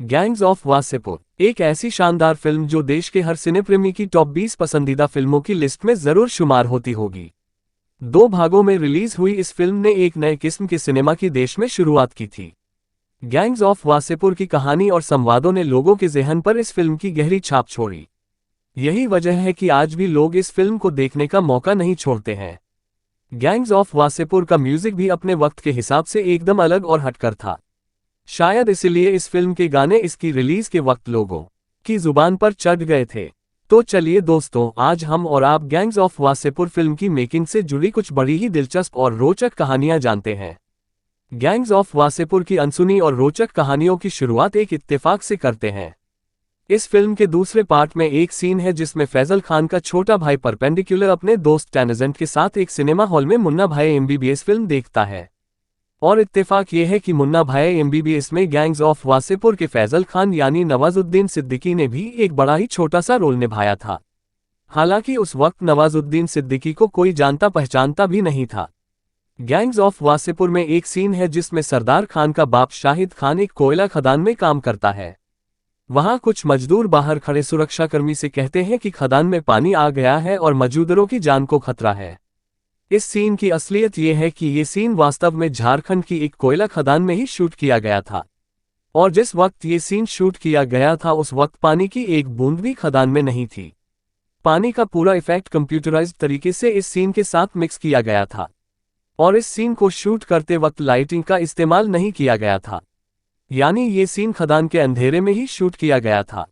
Gangs of Wasseypur एक ऐसी शानदार फिल्म जो देश के हर सिनेप्रेमी की टॉप 20 पसंदीदा फिल्मों की लिस्ट में जरूर शुमार होती होगी। 2 भागों में रिलीज हुई इस फिल्म ने एक नए किस्म के सिनेमा की देश में शुरुआत की थी। गैंग्स ऑफ वासेपुर की कहानी और संवादों ने लोगों के ज़हन पर इस फिल्म की गहरी छाप छोड़ी। यही वजह है कि आज भी लोग इस फिल्म को देखने का मौका नहीं छोड़ते हैं। गैंग्स ऑफ वासेपुर का म्यूजिक भी अपने वक्त के हिसाब से एकदम अलग और हटकर था। शायद इसलिए इस फिल्म के गाने इसकी रिलीज के वक्त लोगों की जुबान पर चढ़ गए थे। तो चलिए दोस्तों, आज हम और आप गैंग्स ऑफ वासेपुर फिल्म की मेकिंग से जुड़ी कुछ बड़ी ही दिलचस्प और रोचक कहानियां जानते हैं। गैंग्स ऑफ वासेपुर की अनसुनी और रोचक कहानियों की शुरुआत एक इत्तेफाक से करते हैं। इस फिल्म के दूसरे पार्ट में एक सीन है जिसमें फैजल खान का छोटा भाई परपेंडिकुलर अपने दोस्त टैनजेंट के साथ एक सिनेमा हॉल में मुन्ना भाई एमबीबीएस फिल्म देखता है। और इत्तेफाक ये है कि मुन्ना भाई एमबीबीएस में गैंग्स ऑफ वासेपुर के फैजल खान यानी नवाजुद्दीन सिद्दीकी ने भी एक बड़ा ही छोटा सा रोल निभाया था। हालांकि उस वक्त नवाजुद्दीन सिद्दीकी को कोई जानता पहचानता भी नहीं था। गैंग्स ऑफ वासेपुर में एक सीन है जिसमें सरदार खान का बाप शाहिद खान एक कोयला खदान में काम करता है। वहां कुछ मजदूर बाहर खड़े सुरक्षाकर्मी से कहते हैं कि खदान में पानी आ गया है और मौजूदरों की जान को खतरा है। इस सीन की असलियत यह है कि ये सीन वास्तव में झारखंड की एक कोयला खदान में ही शूट किया गया था। और जिस वक्त ये सीन शूट किया गया था उस वक्त पानी की एक बूंद भी खदान में नहीं थी। पानी का पूरा इफेक्ट कंप्यूटराइज्ड तरीके से इस सीन के साथ मिक्स किया गया था। और इस सीन को शूट करते वक्त लाइटिंग का इस्तेमाल नहीं किया गया था, यानी ये सीन खदान के अंधेरे में ही शूट किया गया था।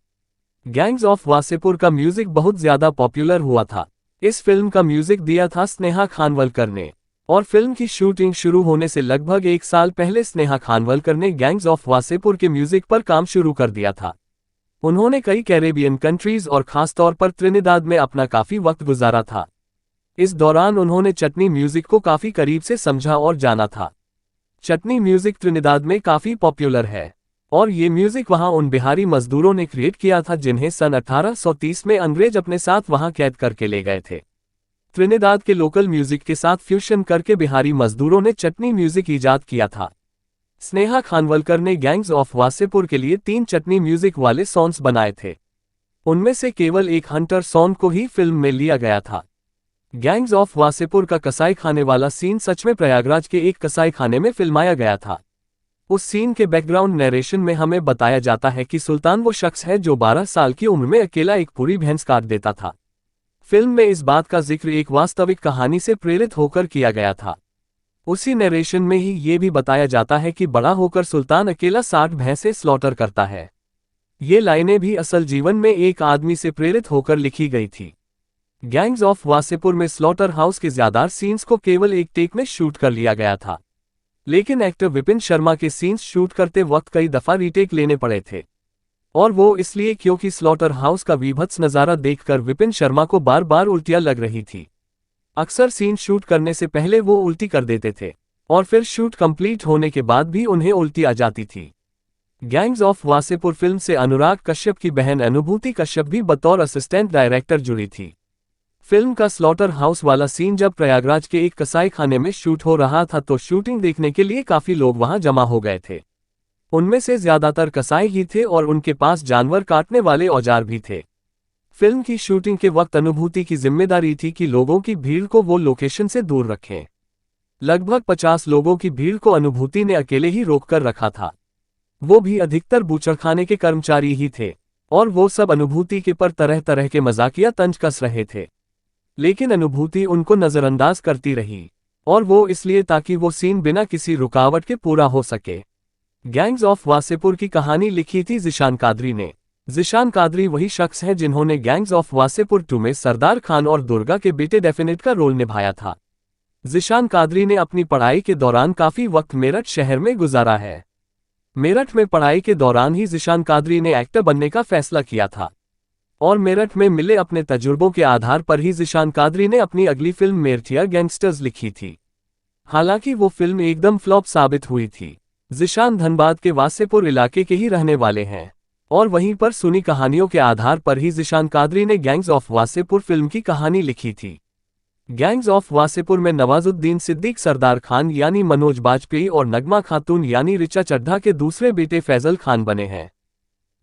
गैंग्स ऑफ वासेपुर का म्यूजिक बहुत ज्यादा पॉपुलर हुआ था। इस फिल्म का म्यूजिक दिया था स्नेहा खानवलकर ने। और फिल्म की शूटिंग शुरू होने से लगभग 1 साल पहले स्नेहा खानवलकर ने गैंग्स ऑफ वासेपुर के म्यूजिक पर काम शुरू कर दिया था। उन्होंने कई कैरेबियन कंट्रीज और खासतौर पर त्रिनिदाद में अपना काफी वक्त गुजारा था। इस दौरान उन्होंने चटनी म्यूजिक को काफी करीब से समझा और जाना था। चटनी म्यूजिक त्रिनिदाद में काफी पॉपुलर है और ये म्यूजिक वहां उन बिहारी मजदूरों ने क्रिएट किया था जिन्हें सन 1830 में अंग्रेज अपने साथ वहां कैद करके ले गए थे। त्रिनिदाद के लोकल म्यूजिक के साथ फ्यूशन करके बिहारी मजदूरों ने चटनी म्यूजिक इजाद किया था। स्नेहा खानवलकर ने गैंग्स ऑफ वासेपुर के लिए 3 चटनी म्यूजिक वाले सॉन्ग्स बनाए थे। उनमें से केवल एक हंटर सॉन्ग को ही फिल्म में लिया गया था। गैंग्स ऑफ वासेपुर का कसाई खाने वाला सीन सच में प्रयागराज के एक कसाई खाने में फिल्माया गया था। उस सीन के बैकग्राउंड नरेशन में हमें बताया जाता है कि सुल्तान वो शख्स है जो 12 साल की उम्र में अकेला एक पूरी भैंस काट देता था। फिल्म में इस बात का जिक्र एक वास्तविक कहानी से प्रेरित होकर किया गया था। उसी नरेशन में ही ये भी बताया जाता है कि बड़ा होकर सुल्तान अकेला 60 भैंसे स्लॉटर करता है। ये लाइनें भी असल जीवन में एक आदमी से प्रेरित होकर लिखी गई थी। गैंग्स ऑफ वासेपुर में स्लॉटर हाउस के ज्यादातर सीन्स को केवल एक टेक में शूट कर लिया गया था, लेकिन एक्टर विपिन शर्मा के सीन्स शूट करते वक्त कई दफा रीटेक लेने पड़े थे। और वो इसलिए क्योंकि स्लॉटर हाउस का वीभत्स नज़ारा देखकर विपिन शर्मा को बार बार उल्टियां लग रही थी। अक्सर सीन शूट करने से पहले वो उल्टी कर देते थे और फिर शूट कंप्लीट होने के बाद भी उन्हें उल्टी आ जाती थी। गैंग्स ऑफ वासेपुर फिल्म से अनुराग कश्यप की बहन अनुभूति कश्यप भी बतौर असिस्टेंट डायरेक्टर जुड़ी थी। फिल्म का स्लॉटर हाउस वाला सीन जब प्रयागराज के एक कसाई खाने में शूट हो रहा था तो शूटिंग देखने के लिए काफी लोग वहां जमा हो गए थे। उनमें से ज्यादातर कसाई ही थे और उनके पास जानवर काटने वाले औजार भी थे। फिल्म की शूटिंग के वक्त अनुभूति की जिम्मेदारी थी कि लोगों की भीड़ को वो लोकेशन से दूर रखें। लगभग 50 लोगों की भीड़ को अनुभूति ने अकेले ही रोककर रखा था। वो भी अधिकतर बूचड़खाने के कर्मचारी ही थे और वो सब अनुभूति के पर तरह तरह के मजाकिया तंज कस रहे थे, लेकिन अनुभूति उनको नजरअंदाज करती रही और वो इसलिए ताकि वो सीन बिना किसी रुकावट के पूरा हो सके। गैंग्स ऑफ वासेपुर की कहानी लिखी थी ज़ीशान कादरी ने। ज़ीशान कादरी वही शख्स है जिन्होंने गैंग्स ऑफ वासेपुर 2 में सरदार खान और दुर्गा के बेटे डेफिनेट का रोल निभाया था। ज़ीशान कादरी ने अपनी पढ़ाई के दौरान काफी वक्त मेरठ शहर में गुजारा है। मेरठ में पढ़ाई के दौरान ही ज़ीशान कादरी ने एक्टर बनने का फैसला किया था और मेरठ में मिले अपने तजुर्बों के आधार पर ही ज़ीशान कादरी ने अपनी अगली फिल्म मेरठिया गैंगस्टर्स लिखी थी। हालांकि वो फिल्म एकदम फ्लॉप साबित हुई थी। ज़ीशान धनबाद के वासेपुर इलाके के ही रहने वाले हैं और वहीं पर सुनी कहानियों के आधार पर ही ज़ीशान कादरी ने गैंग्स ऑफ वासेपुर फिल्म की कहानी लिखी थी। गैंग्स ऑफ वासेपुर में नवाजुद्दीन सिद्दीक सरदार खान यानी मनोज बाजपेयी और नगमा खातून यानी रिचा चड्ढा के दूसरे बेटे फैजल खान बने हैं।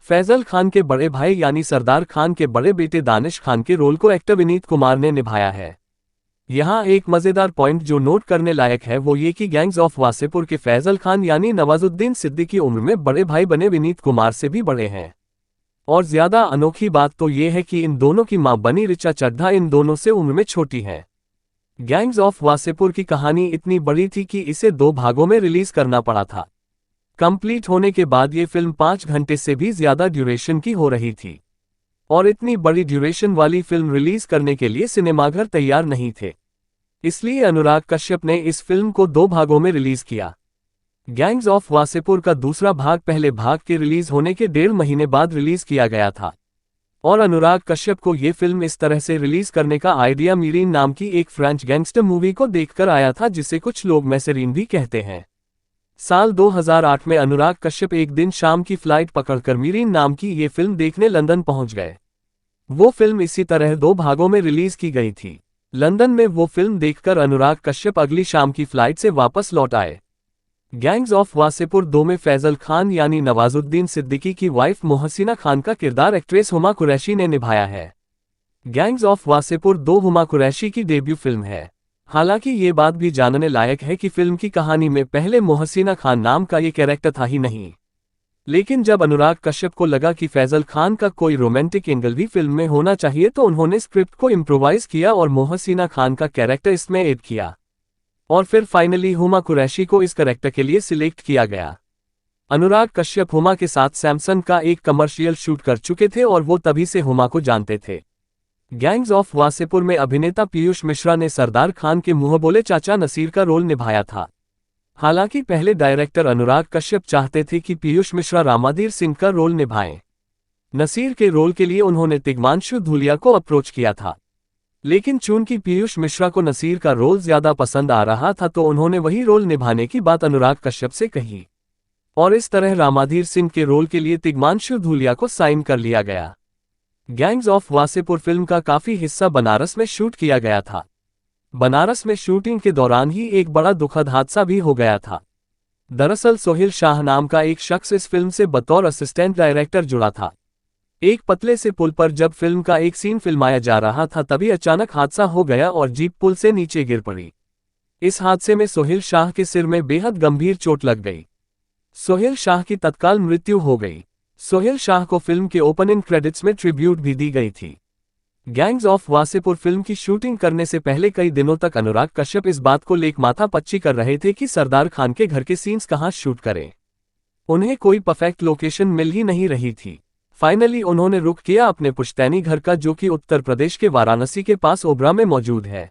फैजल खान के बड़े भाई यानी सरदार खान के बड़े बेटे दानिश खान के रोल को एक्टर विनीत कुमार ने निभाया है। यहाँ एक मजेदार पॉइंट जो नोट करने लायक है वो ये कि गैंग्स ऑफ वासेपुर के फैजल खान यानी नवाजुद्दीन सिद्दीकी उम्र में बड़े भाई बने विनीत कुमार से भी बड़े हैं। और ज्यादा अनोखी बात तो ये है कि इन दोनों की मां बनी ऋचा चड्ढा इन दोनों से उम्र में छोटी है। गैंग्स ऑफ वासेपुर की कहानी इतनी बड़ी थी कि इसे 2 भागों में रिलीज करना पड़ा था। कंप्लीट होने के बाद ये फिल्म 5 घंटे से भी ज्यादा ड्यूरेशन की हो रही थी। और इतनी बड़ी ड्यूरेशन वाली फिल्म रिलीज करने के लिए सिनेमाघर तैयार नहीं थे। इसलिए अनुराग कश्यप ने इस फिल्म को 2 भागों में रिलीज किया। गैंग्स ऑफ वासेपुर का दूसरा भाग पहले भाग के रिलीज होने के 1.5 महीने बाद रिलीज किया गया था। और अनुराग कश्यप को ये फिल्म इस तरह से रिलीज करने का आइडिया मीरीन नाम की एक फ्रेंच गैंगस्टर मूवी को देखकर आया था जिसे कुछ लोग मैसेरीन भी कहते हैं। साल 2008 में अनुराग कश्यप एक दिन शाम की फ्लाइट पकड़कर मीरीन नाम की ये फिल्म देखने लंदन पहुंच गए। वो फिल्म इसी तरह 2 भागों में रिलीज की गई थी। लंदन में वो फिल्म देखकर अनुराग कश्यप अगली शाम की फ्लाइट से वापस लौट आए। गैंग्स ऑफ वासेपुर 2 में फैजल खान यानी नवाजुद्दीन सिद्दीकी की वाइफ मोहसिना खान का किरदार एक्ट्रेस हुमा कुरैशी ने निभाया है। गैंग्स ऑफ वासेपुर 2 हुमा कुरैशी की डेब्यू फिल्म है। हालांकि ये बात भी जानने लायक है कि फिल्म की कहानी में पहले मोहसिना खान नाम का ये कैरेक्टर था ही नहीं। लेकिन जब अनुराग कश्यप को लगा कि फैजल खान का कोई रोमांटिक एंगल भी फिल्म में होना चाहिए तो उन्होंने स्क्रिप्ट को इम्प्रोवाइज किया और मोहसिना खान का कैरेक्टर इसमें ऐड किया। और फिर फाइनली हुमा कुरैशी को इस कैरेक्टर के लिए सिलेक्ट किया गया। अनुराग कश्यप हुमा के साथ सैमसंग का एक कमर्शियल शूट कर चुके थे और वो तभी से हुमा को जानते थे। गैंग्स ऑफ वासेपुर में अभिनेता पीयूष मिश्रा ने सरदार खान के मुंह बोले चाचा नसीर का रोल निभाया था। हालांकि पहले डायरेक्टर अनुराग कश्यप चाहते थे कि पीयूष मिश्रा रामाधीर सिंह का रोल निभाएं। नसीर के रोल के लिए उन्होंने तिग्मांशु धूलिया को अप्रोच किया था। लेकिन चूंकि पीयूष मिश्रा को नसीर का रोल ज्यादा पसंद आ रहा था तो उन्होंने वही रोल निभाने की बात अनुराग कश्यप से कही। और इस तरह रामाधीर सिंह के रोल के लिए तिग्मांशु धूलिया को साइन कर लिया गया। गैंग्स ऑफ वासेपुर फिल्म का काफी हिस्सा बनारस में शूट किया गया था। बनारस में शूटिंग के दौरान ही एक बड़ा दुखद हादसा भी हो गया था। दरअसल सोहेल शाह नाम का एक शख्स इस फिल्म से बतौर असिस्टेंट डायरेक्टर जुड़ा था। एक पतले से पुल पर जब फिल्म का एक सीन फिल्माया जा रहा था तभी अचानक हादसा हो गया और जीप पुल से नीचे गिर पड़ी। इस हादसे में सोहेल शाह के सिर में बेहद गंभीर चोट लग गई। सोहेल शाह की तत्काल मृत्यु हो गई। सोहेल शाह को फिल्म के ओपनिंग क्रेडिट्स में ट्रिब्यूट भी दी गई थी। गैंग्स ऑफ वासेपुर फिल्म की शूटिंग करने से पहले कई दिनों तक अनुराग कश्यप इस बात को लेकर माथापच्ची कर रहे थे कि सरदार खान के घर के सीन्स कहां शूट करें। उन्हें कोई परफेक्ट लोकेशन मिल ही नहीं रही थी। फाइनली उन्होंने रुख किया अपने पुश्तैनी घर का जो कि उत्तर प्रदेश के वाराणसी के पास ओबरा में मौजूद है।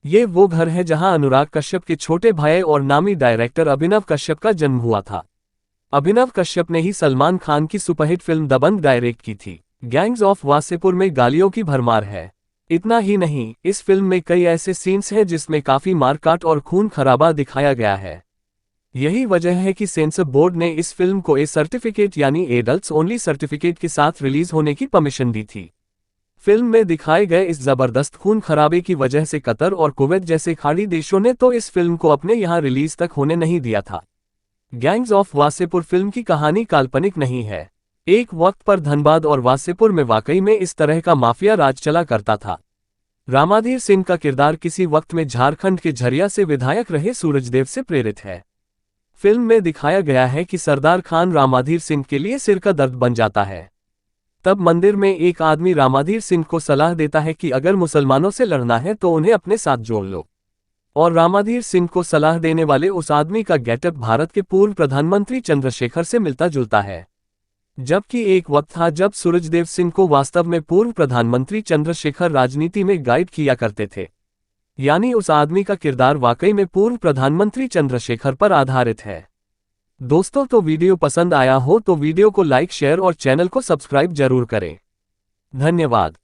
ये वो घर है जहां अनुराग कश्यप के छोटे भाई और नामी डायरेक्टर अभिनव कश्यप का जन्म हुआ था। अभिनव कश्यप ने ही सलमान खान की सुपरहिट फिल्म दबंग डायरेक्ट की थी। गैंग्स ऑफ वासेपुर में गालियों की भरमार है। इतना ही नहीं, इस फिल्म में कई ऐसे सीन्स हैं जिसमें काफी मारकाट और खून खराबा दिखाया गया है। यही वजह है कि सेंसर बोर्ड ने इस फिल्म को ए सर्टिफिकेट यानी एडल्ट्स ओनली सर्टिफिकेट के साथ रिलीज होने की परमिशन दी थी। फिल्म में दिखाए गए इस जबरदस्त खून खराबे की वजह से कतर और कुवैत जैसे खाड़ी देशों ने तो इस फिल्म को अपने यहाँ रिलीज तक होने नहीं दिया था। गैंग्स ऑफ वासेपुर फिल्म की कहानी काल्पनिक नहीं है। एक वक्त पर धनबाद और वासेपुर में वाकई में इस तरह का माफिया राज चला करता था। रामाधीर सिंह का किरदार किसी वक्त में झारखंड के झरिया से विधायक रहे सूरजदेव से प्रेरित है। फिल्म में दिखाया गया है कि सरदार खान रामाधीर सिंह के लिए सिर का दर्द बन जाता है। तब मंदिर में एक आदमी रामाधीर सिंह को सलाह देता है कि अगर मुसलमानों से लड़ना है तो उन्हें अपने साथ जोड़ लो। और रामाधीर सिंह को सलाह देने वाले उस आदमी का गेटअप भारत के पूर्व प्रधानमंत्री चंद्रशेखर से मिलता जुलता है। जबकि एक वक्त था जब सूरजदेव सिंह को वास्तव में पूर्व प्रधानमंत्री चंद्रशेखर राजनीति में गाइड किया करते थे। यानी उस आदमी का किरदार वाकई में पूर्व प्रधानमंत्री चंद्रशेखर पर आधारित है। दोस्तों, तो वीडियो पसंद आया हो तो वीडियो को लाइक, शेयर और चैनल को सब्सक्राइब जरूर करें। धन्यवाद।